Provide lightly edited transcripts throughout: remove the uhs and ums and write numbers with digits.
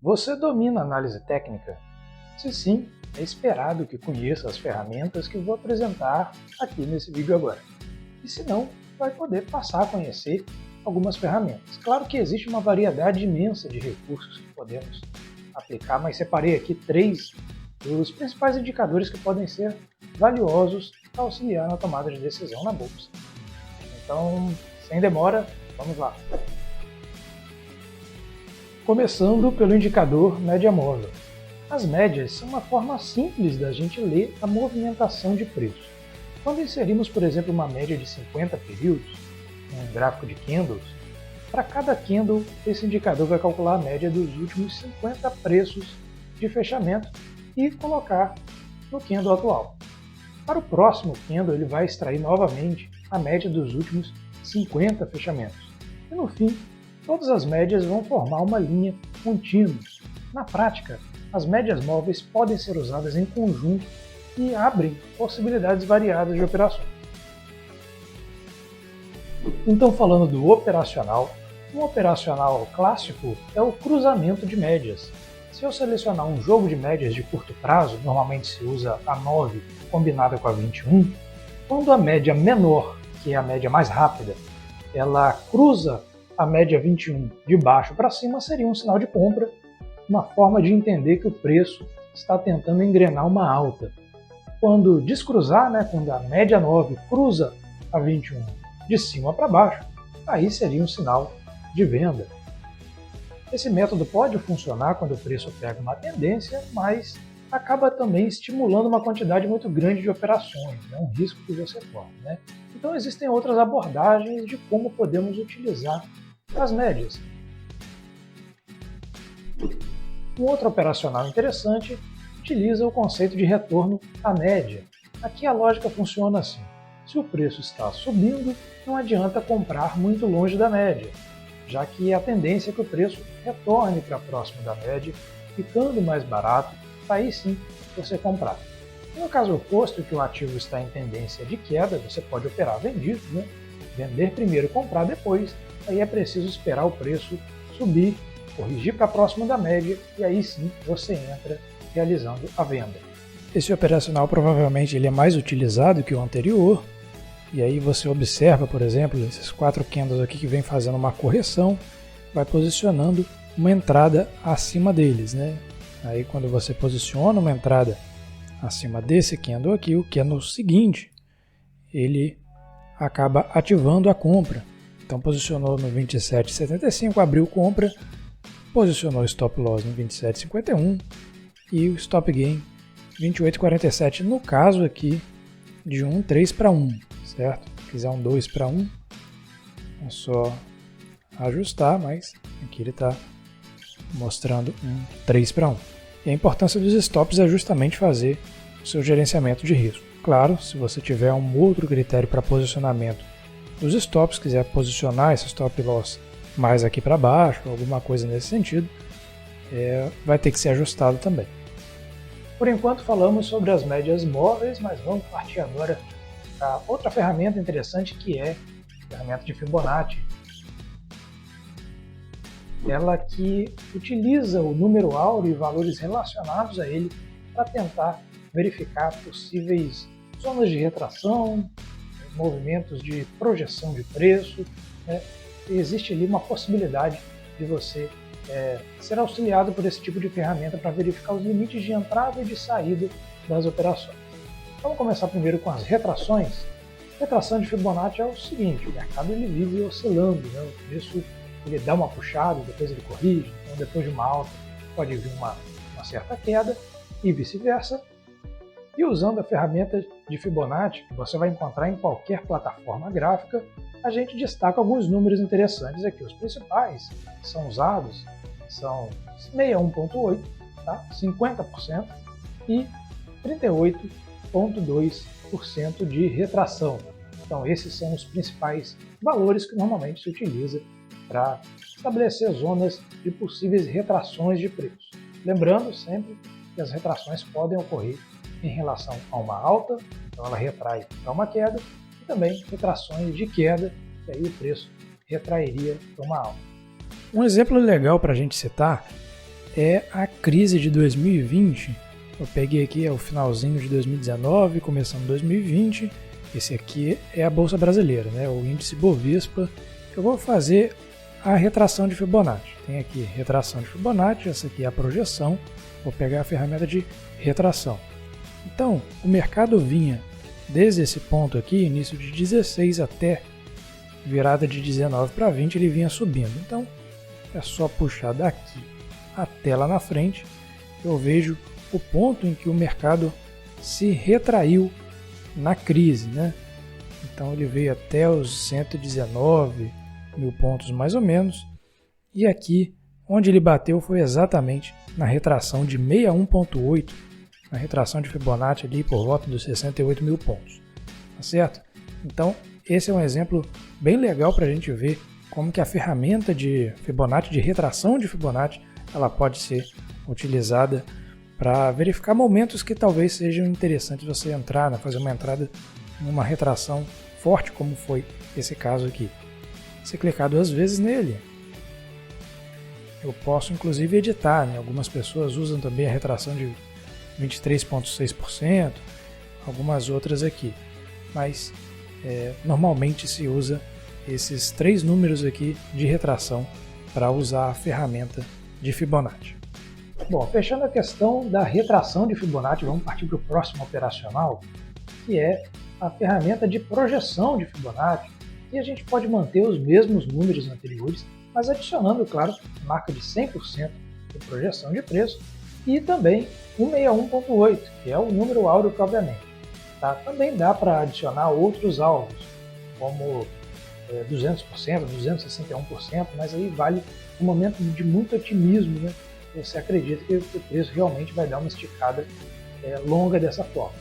Você domina a análise técnica? Se sim, é esperado que conheça as ferramentas que vou apresentar aqui nesse vídeo agora. E se não, vai poder passar a conhecer algumas ferramentas. Claro que existe uma variedade imensa de recursos que podemos aplicar, mas separei aqui 3 dos principais indicadores que podem ser valiosos para auxiliar na tomada de decisão na bolsa. Então, sem demora, vamos lá. Começando pelo indicador média móvel. As médias são uma forma simples da gente ler a movimentação de preço. Quando inserimos, por exemplo, uma média de 50 períodos, um gráfico de candles, para cada candle, esse indicador vai calcular a média dos últimos 50 preços de fechamento e colocar no candle atual. Para o próximo candle, ele vai extrair novamente a média dos últimos 50 fechamentos. E no fim, todas as médias vão formar uma linha contínua. Na prática, as médias móveis podem ser usadas em conjunto e abrem possibilidades variadas de operações. Então, falando do operacional, um operacional clássico é o cruzamento de médias. Se eu selecionar um jogo de médias de curto prazo, normalmente se usa a 9 combinada com a 21, quando a média menor, que é a média mais rápida, ela cruza a média 21 de baixo para cima, seria um sinal de compra, uma forma de entender que o preço está tentando engrenar uma alta. Quando descruzar, quando a média 9 cruza a 21 de cima para baixo, aí seria um sinal de venda. Esse método pode funcionar quando o preço pega uma tendência, mas acaba também estimulando uma quantidade muito grande de operações, um risco que você corre. Então existem outras abordagens de como podemos utilizar as médias. Um outro operacional interessante utiliza o conceito de retorno à média. Aqui a lógica funciona assim: se o preço está subindo, não adianta comprar muito longe da média, já que a tendência é que o preço retorne para próximo da média, ficando mais barato, aí sim você comprar. No caso oposto, que o ativo está em tendência de queda, você pode operar vendido, vender primeiro, comprar depois, aí é preciso esperar o preço subir, corrigir para próximo da média, e aí sim você entra realizando a venda. Esse operacional provavelmente ele é mais utilizado que o anterior, e aí você observa, por exemplo, esses 4 candles aqui que vem fazendo uma correção, vai posicionando uma entrada acima deles. Aí quando você posiciona uma entrada acima desse candle aqui, o candle seguinte, ele acaba ativando a compra. Então posicionou no 27,75, abriu compra, posicionou o stop loss no 27,51 e o stop gain 28,47, no caso aqui de um 3 para 1, certo? Se quiser um 2 para 1, é só ajustar, mas aqui ele está mostrando um 3 para 1. E a importância dos stops é justamente fazer o seu gerenciamento de risco. Claro, se você tiver um outro critério para posicionamento dos stops, quiser posicionar esse stop loss mais aqui para baixo, alguma coisa nesse sentido, vai ter que ser ajustado também. Por enquanto falamos sobre as médias móveis, mas vamos partir agora para outra ferramenta interessante, que é a ferramenta de Fibonacci. Ela que utiliza o número áureo e valores relacionados a ele para tentar verificar possíveis zonas de retração, movimentos de projeção de preço. Existe ali uma possibilidade de você ser auxiliado por esse tipo de ferramenta para verificar os limites de entrada e de saída das operações. Vamos começar primeiro com as retrações. Retração de Fibonacci é o seguinte: o mercado ele vive oscilando, o preço ele dá uma puxada, depois ele corrige, então depois de uma alta pode vir uma certa queda e vice-versa. E usando a ferramenta de Fibonacci, que você vai encontrar em qualquer plataforma gráfica, a gente destaca alguns números interessantes aqui. Os principais que são usados são 61,8%, 50% e 38,2% de retração. Então esses são os principais valores que normalmente se utiliza para estabelecer zonas de possíveis retrações de preço. Lembrando sempre que as retrações podem ocorrer em relação a uma alta, então ela retrai para uma queda, e também retrações de queda, que aí o preço retrairia para uma alta. Um exemplo legal para a gente citar é a crise de 2020. Eu peguei aqui o finalzinho de 2019, começando 2020. Esse aqui é a Bolsa Brasileira, né? O índice Bovespa. Eu vou fazer a retração de Fibonacci. Tem aqui retração de Fibonacci, essa aqui é a projeção. Vou pegar a ferramenta de retração. Então, o mercado vinha desde esse ponto aqui, início de 16 até virada de 19 para 20, ele vinha subindo. Então, é só puxar daqui até lá na frente, eu vejo o ponto em que o mercado se retraiu na crise, né? Então ele veio até os 119 mil pontos mais ou menos, e aqui onde ele bateu foi exatamente na retração de 61.8, na retração de Fibonacci ali por volta dos 68 mil pontos, tá certo? Então esse é um exemplo bem legal para a gente ver como que a ferramenta de Fibonacci, de retração de Fibonacci, ela pode ser utilizada para verificar momentos que talvez sejam interessantes você entrar, né, fazer uma entrada numa retração forte, como foi esse caso aqui. Se clicar 2 vezes nele, eu posso inclusive editar, né? Algumas pessoas usam também a retração de 23,6%, algumas outras aqui, mas normalmente se usa esses 3 números aqui de retração para usar a ferramenta de Fibonacci. Bom, fechando a questão da retração de Fibonacci, vamos partir para o próximo operacional, que é a ferramenta de projeção de Fibonacci, e a gente pode manter os mesmos números anteriores, mas adicionando, claro, a marca de 100% de projeção de preço e também o 61.8, que é o número áureo propriamente. Tá? Também dá para adicionar outros alvos, como 200%, 261%, mas aí vale um momento de muito otimismo, né? Você acredita que o preço realmente vai dar uma esticada longa dessa forma.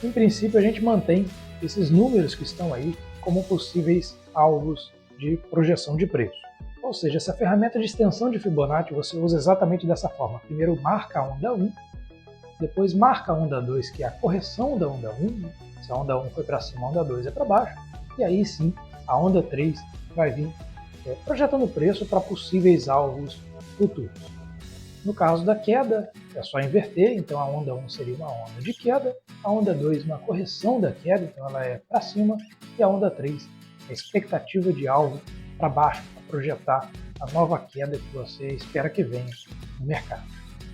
Em princípio, a gente mantém esses números que estão aí como possíveis alvos de projeção de preço. Ou seja, essa ferramenta de extensão de Fibonacci você usa exatamente dessa forma. Primeiro marca a onda 1, depois marca a onda 2, que é a correção da onda 1. Né? Se a onda 1 foi para cima, a onda 2 é para baixo. E aí sim, a onda 3 vai vir projetando o preço para possíveis alvos futuros. No caso da queda, é só inverter, então a onda 1 seria uma onda de queda, a onda 2 uma correção da queda, então ela é para cima, e a onda 3 é a expectativa de alvo para baixo, para projetar a nova queda que você espera que venha no mercado.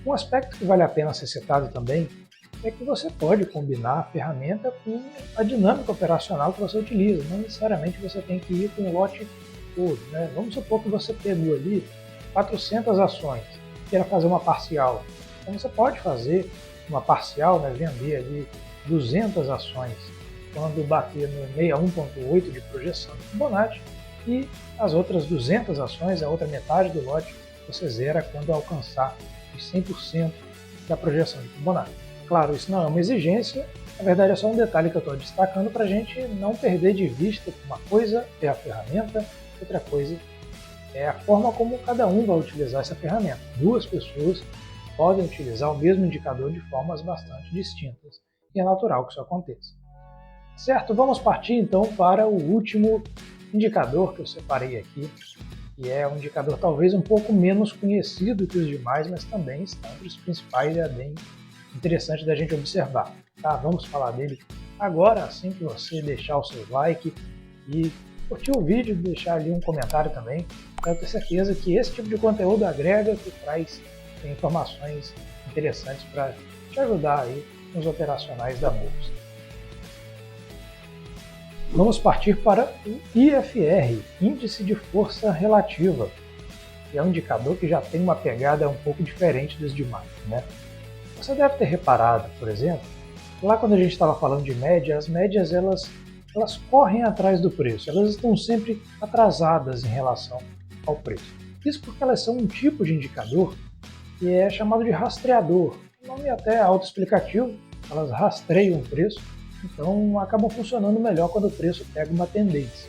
Um aspecto que vale a pena ser citado também é que você pode combinar a ferramenta com a dinâmica operacional que você utiliza, não necessariamente você tem que ir com o lote todo. Né? Vamos supor que você pegou ali 400 ações, queira fazer uma parcial. Então você pode fazer uma parcial, né, vender ali 200 ações quando bater no 61.8 de projeção de Fibonacci e as outras 200 ações, a outra metade do lote, você zera quando alcançar os 100% da projeção de Fibonacci. Claro, isso não é uma exigência, na verdade é só um detalhe que eu estou destacando para a gente não perder de vista que uma coisa é a ferramenta, outra coisa é a forma como cada um vai utilizar essa ferramenta. 2 pessoas podem utilizar o mesmo indicador de formas bastante distintas, e é natural que isso aconteça. Certo? Vamos partir então para o último indicador que eu separei aqui, que é um indicador talvez um pouco menos conhecido que os demais, mas também está entre os principais e é bem interessante da gente observar. Tá? Vamos falar dele agora, assim que você deixar o seu like e curtir o vídeo, deixar ali um comentário também. Eu tenho certeza que esse tipo de conteúdo agrega, que traz informações interessantes para te ajudar aí nos operacionais da bolsa. Vamos partir para o IFR, Índice de Força Relativa, que é um indicador que já tem uma pegada um pouco diferente dos demais. Né? Você deve ter reparado, por exemplo, lá quando a gente estava falando de média, as médias elas correm atrás do preço, elas estão sempre atrasadas em relação ao preço. Isso porque elas são um tipo de indicador que é chamado de rastreador. O nome é até autoexplicativo, elas rastreiam o preço, então acabam funcionando melhor quando o preço pega uma tendência.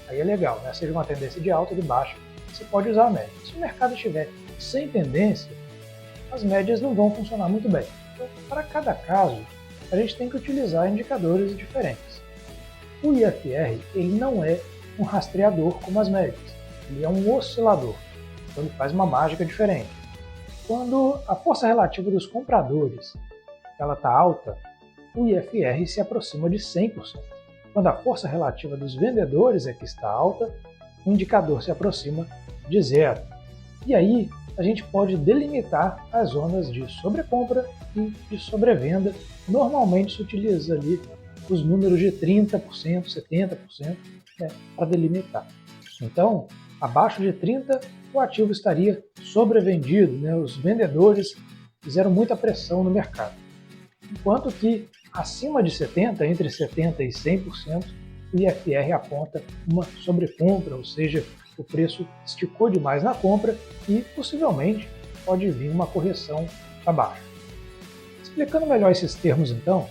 Aí é legal, né? Seja uma tendência de alta ou de baixa, você pode usar a média. Se o mercado estiver sem tendência, as médias não vão funcionar muito bem. Então, para cada caso, a gente tem que utilizar indicadores diferentes. O IFR ele não é um rastreador como as médias, ele é um oscilador, então ele faz uma mágica diferente. Quando a força relativa dos compradores está alta, o IFR se aproxima de 100%. Quando a força relativa dos vendedores é que está alta, o indicador se aproxima de 0. E aí a gente pode delimitar as zonas de sobrecompra e de sobrevenda. Normalmente se utiliza ali os números de 30%, 70%, para delimitar. Então, abaixo de 30%, o ativo estaria sobrevendido, os vendedores fizeram muita pressão no mercado. Enquanto que acima de 70%, entre 70% e 100%, o IFR aponta uma sobrecompra, ou seja, o preço esticou demais na compra e possivelmente pode vir uma correção para baixo. Explicando melhor esses termos então,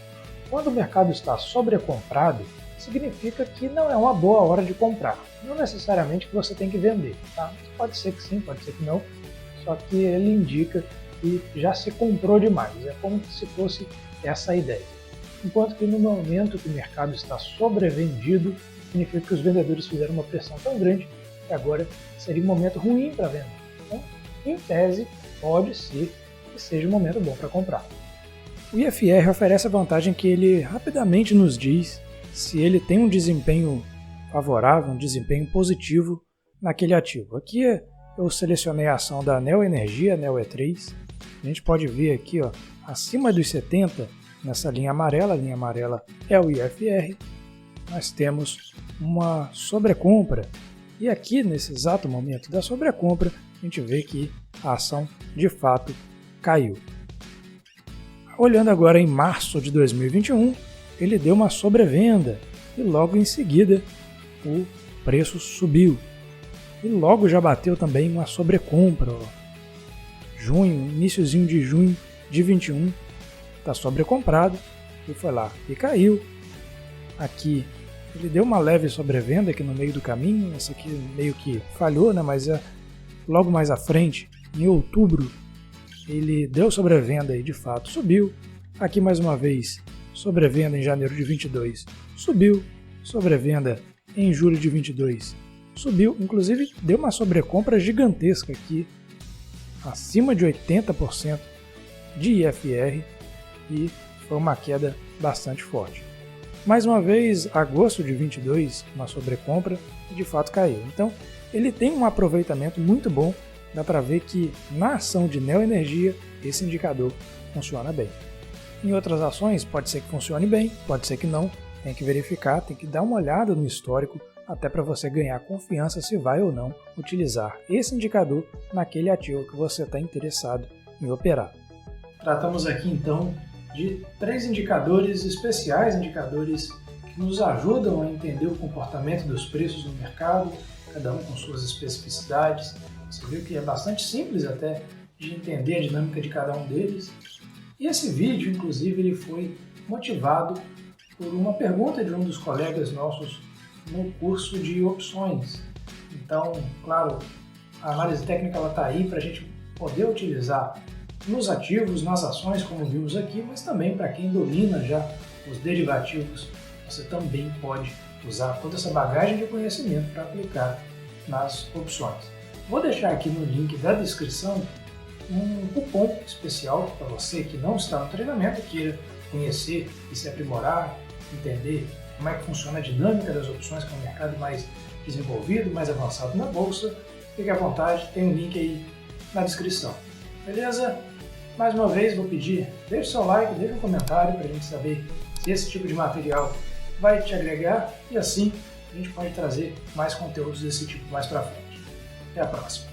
quando o mercado está sobrecomprado, significa que não é uma boa hora de comprar. Não necessariamente que você tem que vender, tá? Pode ser que sim, pode ser que não, só que ele indica que já se comprou demais, é como se fosse essa a ideia. Enquanto que no momento que o mercado está sobrevendido, significa que os vendedores fizeram uma pressão tão grande que agora seria um momento ruim para vender. Então, em tese, pode ser que seja um momento bom para comprar. O IFR oferece a vantagem que ele rapidamente nos diz se ele tem um desempenho favorável, um desempenho positivo naquele ativo. Aqui eu selecionei a ação da Neo Energia, Neo E3. A gente pode ver aqui, acima dos 70, nessa linha amarela é o IFR, nós temos uma sobrecompra. E aqui, nesse exato momento da sobrecompra, a gente vê que a ação de fato caiu. Olhando agora em março de 2021, ele deu uma sobrevenda e logo em seguida o preço subiu. E logo já bateu também uma sobrecompra. Junho, iniciozinho de junho de 21, está sobrecomprado e foi lá e caiu. Aqui ele deu uma leve sobrevenda aqui no meio do caminho, essa aqui meio que falhou, mas logo mais à frente, em outubro, ele deu sobrevenda e de fato subiu. Aqui mais uma vez, sobrevenda em janeiro de 22 subiu, sobrevenda em julho de 22 subiu, inclusive deu uma sobrecompra gigantesca aqui, acima de 80% de IFR e foi uma queda bastante forte. Mais uma vez, agosto de 22, uma sobrecompra e de fato caiu. Então, ele tem um aproveitamento muito bom, dá para ver que na ação de Neo Energia esse indicador funciona bem. Em outras ações pode ser que funcione bem, pode ser que não, tem que verificar, tem que dar uma olhada no histórico até para você ganhar confiança se vai ou não utilizar esse indicador naquele ativo que você está interessado em operar. Tratamos aqui então de 3 indicadores especiais, indicadores que nos ajudam a entender o comportamento dos preços no mercado, cada um com suas especificidades. Você viu que é bastante simples até de entender a dinâmica de cada um deles. E esse vídeo, inclusive, ele foi motivado por uma pergunta de um dos colegas nossos no curso de opções. Então, claro, a análise técnica está aí para a gente poder utilizar nos ativos, nas ações, como vimos aqui, mas também para quem domina já os derivativos, você também pode usar toda essa bagagem de conhecimento para aplicar nas opções. Vou deixar aqui no link da descrição um cupom especial para você que não está no treinamento, queira conhecer e se aprimorar, entender como é que funciona a dinâmica das opções, que é um mercado mais desenvolvido, mais avançado na bolsa. Fique à vontade, tem um link aí na descrição. Beleza? Mais uma vez vou pedir, deixe seu like, deixe um comentário para a gente saber se esse tipo de material vai te agregar e assim a gente pode trazer mais conteúdos desse tipo mais para frente. Até a próxima!